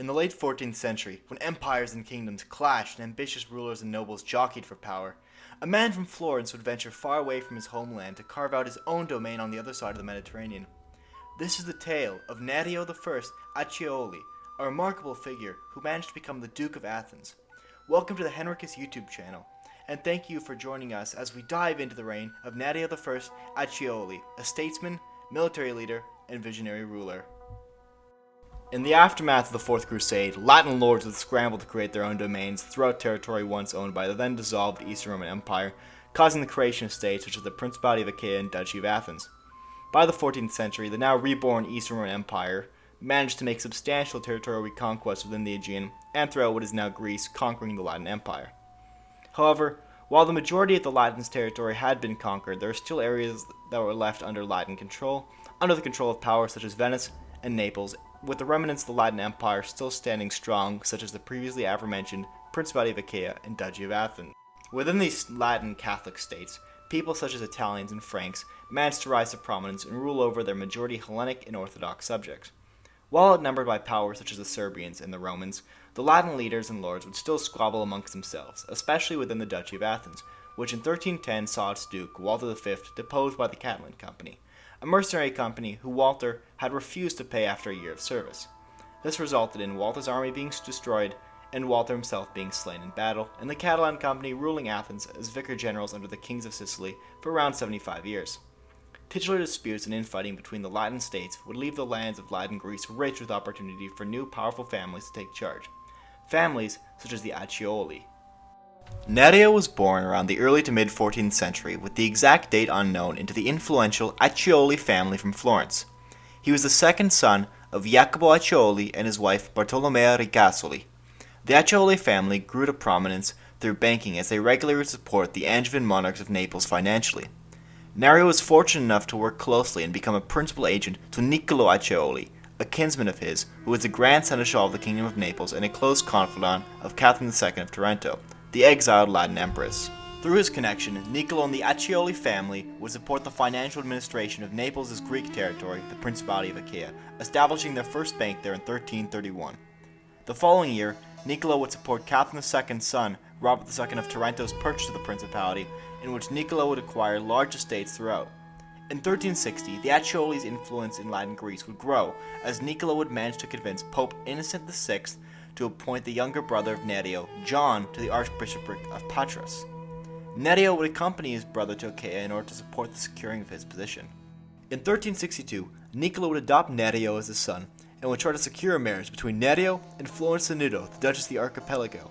In the late 14th century, when empires and kingdoms clashed and ambitious rulers and nobles jockeyed for power, a man from Florence would venture far away from his homeland to carve out his own domain on the other side of the Mediterranean. This is the tale of Nerio I Acciaioli, a remarkable figure who managed to become the Duke of Athens. Welcome to the Henricus YouTube channel, and thank you for joining us as we dive into the reign of Nerio I Acciaioli, a statesman, military leader, and visionary ruler. In the aftermath of the Fourth Crusade, Latin lords would scramble to create their own domains throughout territory once owned by the then dissolved Eastern Roman Empire, causing the creation of states such as the Principality of Achaia and Duchy of Athens. By the 14th century, the now reborn Eastern Roman Empire managed to make substantial territorial reconquests within the Aegean and throughout what is now Greece, conquering the Latin Empire. However, while the majority of the Latin's territory had been conquered, there are still areas that were left under Latin control, under the control of powers such as Venice and Naples, with the remnants of the Latin Empire still standing strong, such as the previously aforementioned Principality of Achaia and Duchy of Athens. Within these Latin Catholic states, people such as Italians and Franks managed to rise to prominence and rule over their majority Hellenic and Orthodox subjects. While outnumbered by powers such as the Serbians and the Romans, the Latin leaders and lords would still squabble amongst themselves, especially within the Duchy of Athens, which in 1310 saw its Duke, Walter V, deposed by the Catalan Company, a mercenary company who Walter had refused to pay after a year of service. This resulted in Walter's army being destroyed and Walter himself being slain in battle, and the Catalan Company ruling Athens as vicar generals under the kings of Sicily for around 75 years. Titular disputes and infighting between the Latin states would leave the lands of Latin Greece rich with opportunity for new powerful families to take charge. Families such as the Acciaioli. Nerio was born around the early to mid 14th century, with the exact date unknown, into the influential Acciaioli family from Florence. He was the second son of Jacopo Acciaioli and his wife Bartolomea Ricasoli. The Acciaioli family grew to prominence through banking as they regularly support the Angevin monarchs of Naples financially. Nerio was fortunate enough to work closely and become a principal agent to Niccolo Acciaioli, a kinsman of his, who was the Grand Seneschal of the Kingdom of Naples and a close confidant of Catherine II of Taranto, the exiled Latin empress. Through his connection, Niccolo and the Acciaioli family would support the financial administration of Naples' Greek territory, the Principality of Achaia, establishing their first bank there in 1331. The following year, Niccolo would support Catherine II's son, Robert II of Taranto's purchase of the principality, in which Niccolo would acquire large estates throughout. In 1360, the Acciaioli's influence in Latin Greece would grow, as Niccolo would manage to convince Pope Innocent VI to appoint the younger brother of Nerio, John, to the archbishopric of Patras. Nerio would accompany his brother to Achaia in order to support the securing of his position. In 1362, Niccolo would adopt Nerio as his son, and would try to secure a marriage between Nerio and Florence Sanudo, the Duchess of the Archipelago.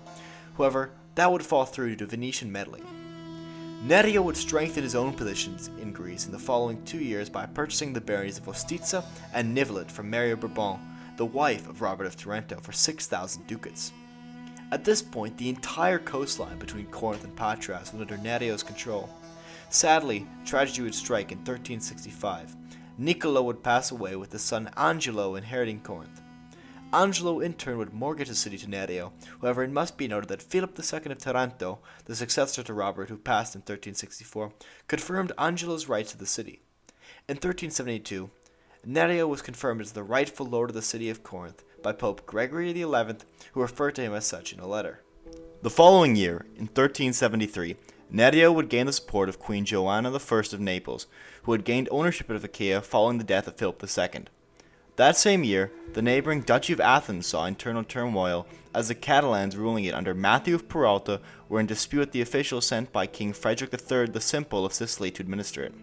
However, that would fall through due to Venetian meddling. Nerio would strengthen his own positions in Greece in the following 2 years by purchasing the baronies of Ostizza and Nivolet from Mary of Bourbon, the wife of Robert of Taranto, for 6,000 ducats. At this point, the entire coastline between Corinth and Patras was under Nerio's control. Sadly, tragedy would strike in 1365. Niccolo would pass away with his son Angelo inheriting Corinth. Angelo in turn would mortgage the city to Nerio. However, it must be noted that Philip II of Taranto, the successor to Robert who passed in 1364, confirmed Angelo's rights to the city. In 1372, Nerio was confirmed as the rightful lord of the city of Corinth by Pope Gregory XI, who referred to him as such in a letter. The following year, in 1373, Nerio would gain the support of Queen Joanna I of Naples, who had gained ownership of Achaia following the death of Philip II. That same year, the neighboring Duchy of Athens saw internal turmoil as the Catalans ruling it under Matthew of Peralta were in dispute with the officials sent by King Frederick III the Simple of Sicily to administer it.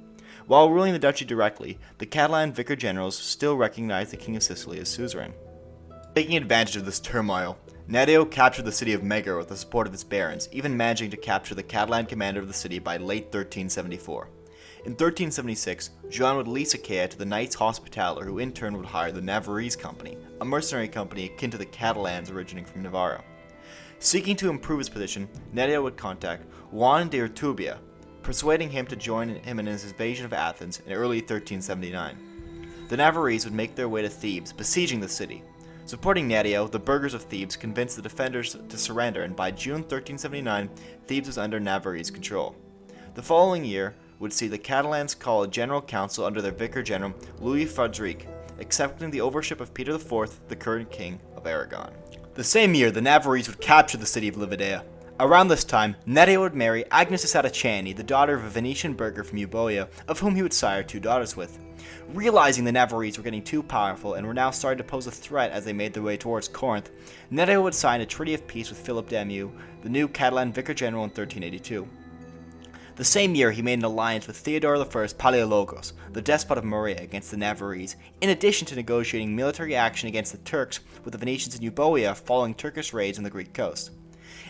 While ruling the duchy directly, the Catalan vicar generals still recognized the King of Sicily as suzerain. Taking advantage of this turmoil, Nerio captured the city of Megara with the support of its barons, even managing to capture the Catalan commander of the city by late 1374. In 1376, Joan would lease Achaia to the Knights Hospitaller, who in turn would hire the Navarrese Company, a mercenary company akin to the Catalans originating from Navarra. Seeking to improve his position, Nerio would contact Juan de Urtubia, persuading him to join him in his invasion of Athens in early 1379. The Navarrese would make their way to Thebes, besieging the city. Supporting Nerio, the burghers of Thebes convinced the defenders to surrender, and by June 1379, Thebes was under Navarrese control. The following year would see the Catalans call a general council under their vicar general Louis Fadrique, accepting the overship of Peter IV, the current king of Aragon. The same year, the Navarrese would capture the city of Lividea. Around this time, Nerio would marry Agnes of Acciaioli, the daughter of a Venetian burgher from Euboea, of whom he would sire 2 daughters with. Realizing the Navarrese were getting too powerful and were now starting to pose a threat as they made their way towards Corinth, Nerio would sign a treaty of peace with Philip d'Aumale, the new Catalan vicar general, in 1382. The same year, he made an alliance with Theodore I Palaiologos, the despot of Morea, against the Navarrese, in addition to negotiating military action against the Turks with the Venetians in Euboea following Turkish raids on the Greek coast.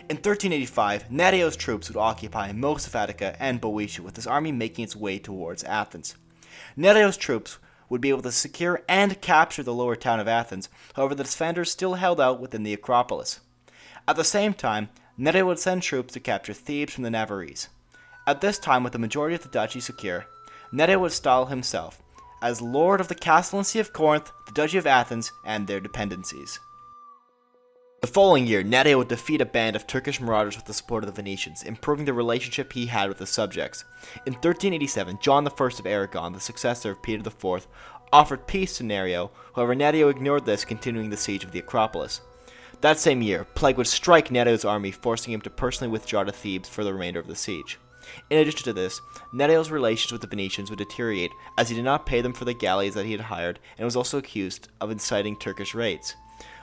In 1385, Nerio's troops would occupy most of Attica and Boeotia, with his army making its way towards Athens. Nerio's troops would be able to secure and capture the lower town of Athens, however the defenders still held out within the Acropolis. At the same time, Nerio would send troops to capture Thebes from the Navarrese. At this time, with the majority of the duchy secure, Nerio would style himself as Lord of the Castle and See of Corinth, the Duchy of Athens, and their dependencies. The following year, Nerio would defeat a band of Turkish marauders with the support of the Venetians, improving the relationship he had with his subjects. In 1387, John I of Aragon, the successor of Peter IV, offered peace to Nerio, however Nerio ignored this, continuing the siege of the Acropolis. That same year, plague would strike Nerio's army, forcing him to personally withdraw to Thebes for the remainder of the siege. In addition to this, Nerio's relations with the Venetians would deteriorate as he did not pay them for the galleys that he had hired and was also accused of inciting Turkish raids.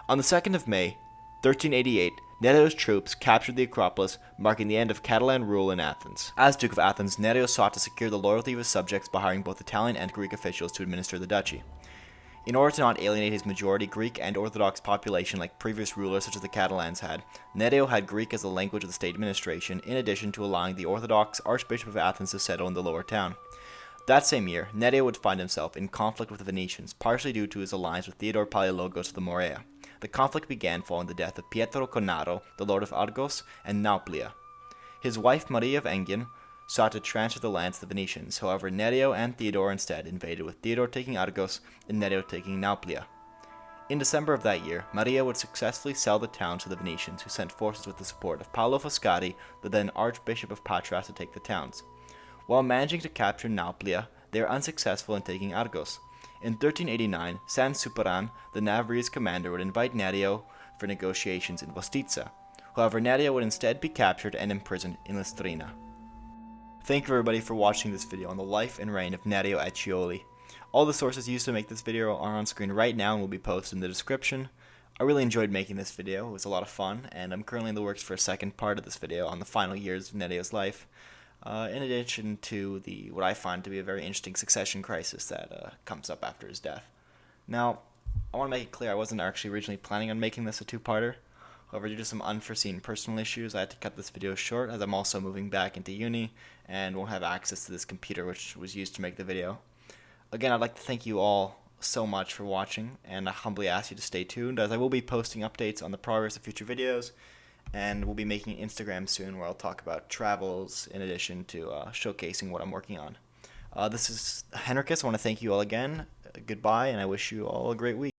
On the 2nd of May, 1388, Nerio's troops captured the Acropolis, marking the end of Catalan rule in Athens. As Duke of Athens, Nerio sought to secure the loyalty of his subjects by hiring both Italian and Greek officials to administer the duchy. In order to not alienate his majority Greek and Orthodox population like previous rulers such as the Catalans had, Nerio had Greek as the language of the state administration, in addition to allowing the Orthodox Archbishop of Athens to settle in the lower town. That same year, Nerio would find himself in conflict with the Venetians, partially due to his alliance with Theodore Palaiologos of the Morea. The conflict began following the death of Pietro Cornaro, the lord of Argos and Nauplia. His wife Maria of Enghien sought to transfer the lands to the Venetians, however Nerio and Theodore instead invaded, with Theodore taking Argos and Nerio taking Nauplia. In December of that year, Maria would successfully sell the towns to the Venetians, who sent forces with the support of Paolo Foscari, the then Archbishop of Patras, to take the towns. While managing to capture Nauplia, they were unsuccessful in taking Argos. In 1389, San Superan, the Navarrese commander, would invite Nerio for negotiations in Vostitza. However, Nerio would instead be captured and imprisoned in Lustrina. Thank you everybody for watching this video on the life and reign of Nerio Acciaioli. All the sources used to make this video are on screen right now and will be posted in the description. I really enjoyed making this video, it was a lot of fun, and I'm currently in the works for a second part of this video on the final years of Nerio's life. In addition to what I find to be a very interesting succession crisis that comes up after his death. Now, I want to make it clear I wasn't actually originally planning on making this a two-parter. However, due to some unforeseen personal issues, I had to cut this video short, as I'm also moving back into uni and won't have access to this computer which was used to make the video. Again, I'd like to thank you all so much for watching, and I humbly ask you to stay tuned, as I will be posting updates on the progress of future videos, and we'll be making an Instagram soon where I'll talk about travels in addition to showcasing what I'm working on. This is Henricus. I want to thank you all again. Goodbye, and I wish you all a great week.